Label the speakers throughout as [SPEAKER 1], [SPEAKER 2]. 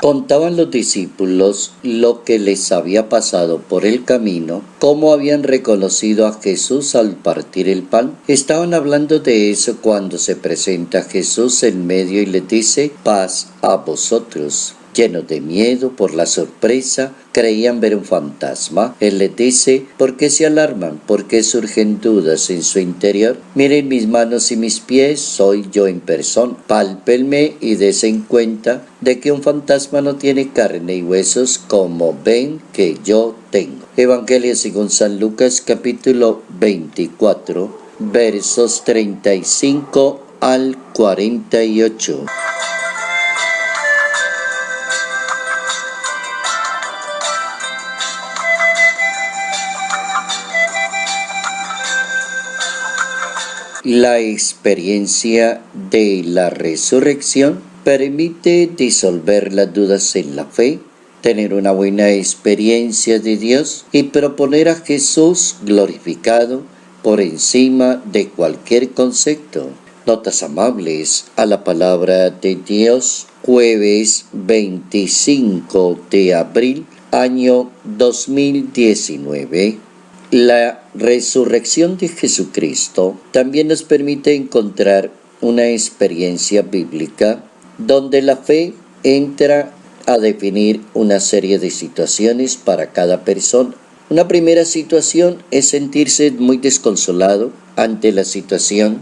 [SPEAKER 1] Contaban los discípulos lo que les había pasado por el camino, cómo habían reconocido a Jesús al partir el pan. Estaban hablando de eso cuando se presenta Jesús en medio y les dice: paz a vosotros. Llenos de miedo por la sorpresa, creían ver un fantasma. Él les dice: ¿por qué se alarman? ¿Por qué surgen dudas en su interior? Miren mis manos y mis pies, soy yo en persona. Pálpenme y desen cuenta de que un fantasma no tiene carne y huesos como ven que yo tengo. Evangelio según San Lucas, capítulo 24, versos 35 al 48. La experiencia de la resurrección permite disolver las dudas en la fe, tener una buena experiencia de Dios y proponer a Jesús glorificado por encima de cualquier concepto. Notas amables a la palabra de Dios, jueves 25 de abril, año 2019. La resurrección de Jesucristo también nos permite encontrar una experiencia bíblica donde la fe entra a definir una serie de situaciones para cada persona. Una primera situación es sentirse muy desconsolado ante la situación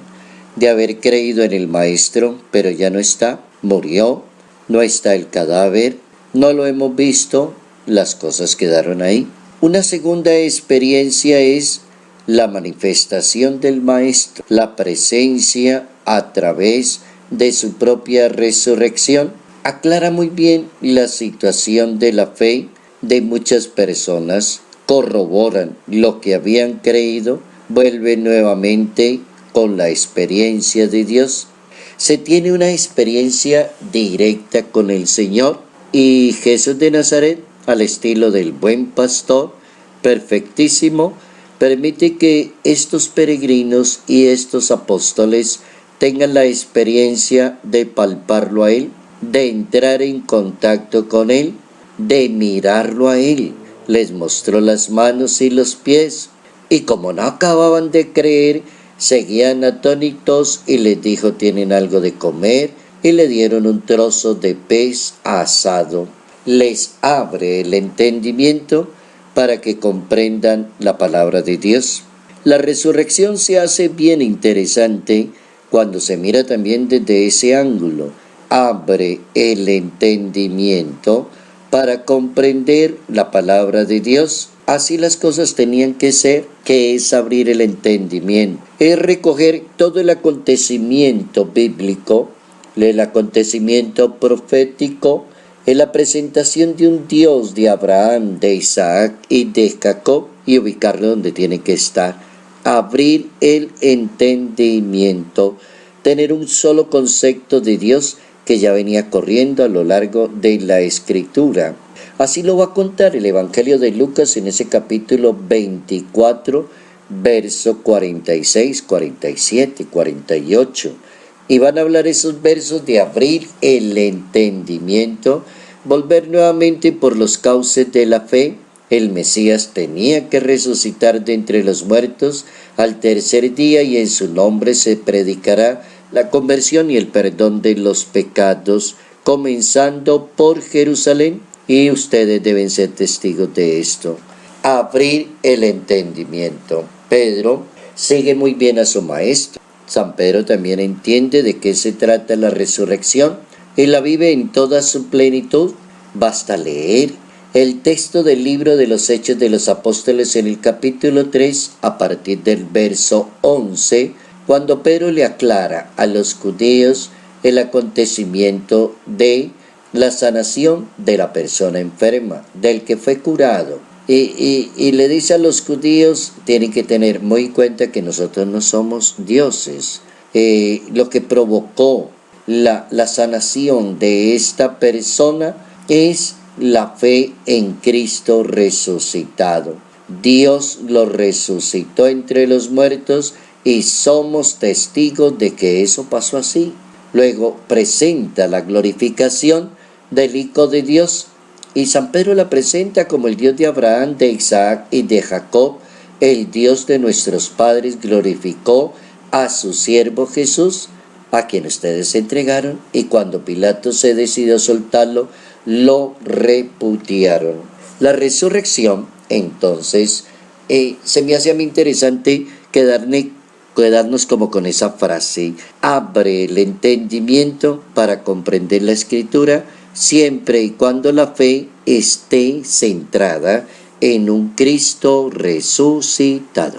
[SPEAKER 1] de haber creído en el Maestro, pero ya no está, murió, no está el cadáver, no lo hemos visto, las cosas quedaron ahí. Una segunda experiencia es la manifestación del Maestro, la presencia a través de su propia resurrección. Aclara muy bien la situación de la fe de muchas personas, corroboran lo que habían creído, vuelven nuevamente con la experiencia de Dios. Se tiene una experiencia directa con el Señor y Jesús de Nazaret, al estilo del buen pastor, perfectísimo, permite que estos peregrinos y estos apóstoles tengan la experiencia de palparlo a Él, de entrar en contacto con Él, de mirarlo a Él. Les mostró las manos y los pies, y como no acababan de creer, seguían atónitos y les dijo: ¿tienen algo de comer? Y le dieron un trozo de pez asado. Les abre el entendimiento para que comprendan la palabra de Dios. La resurrección se hace bien interesante cuando se mira también desde ese ángulo. Abre el entendimiento para comprender la palabra de Dios. Así las cosas tenían que ser, que es abrir el entendimiento, es recoger todo el acontecimiento bíblico, el acontecimiento profético, en la presentación de un Dios de Abraham, de Isaac y de Jacob, y ubicarlo donde tiene que estar. Abrir el entendimiento, tener un solo concepto de Dios que ya venía corriendo a lo largo de la Escritura. Así lo va a contar el Evangelio de Lucas en ese capítulo 24, verso 46, 47, 48. Y van a hablar esos versos de abrir el entendimiento, volver nuevamente por los cauces de la fe. El Mesías tenía que resucitar de entre los muertos al tercer día y en su nombre se predicará la conversión y el perdón de los pecados, comenzando por Jerusalén. Y ustedes deben ser testigos de esto. Abrir el entendimiento. Pedro sigue muy bien a su maestro. San Pedro también entiende de qué se trata la resurrección y la vive en toda su plenitud. Basta leer el texto del libro de los Hechos de los Apóstoles en el capítulo 3 a partir del verso 11, cuando Pedro le aclara a los judíos el acontecimiento de la sanación de la persona enferma, del que fue curado. Y le dice a los judíos: tienen que tener muy en cuenta que nosotros no somos dioses. Lo que provocó la sanación de esta persona es la fe en Cristo resucitado. Dios lo resucitó entre los muertos y somos testigos de que eso pasó así. Luego presenta la glorificación del Hijo de Dios. Y San Pedro la presenta como el Dios de Abraham, de Isaac y de Jacob. El Dios de nuestros padres glorificó a su siervo Jesús, a quien ustedes entregaron, y cuando Pilato se decidió soltarlo, lo repudiaron. La resurrección, entonces, se me hace a mí interesante quedarnos como con esa frase: abre el entendimiento para comprender la Escritura, siempre y cuando la fe esté centrada en un Cristo resucitado.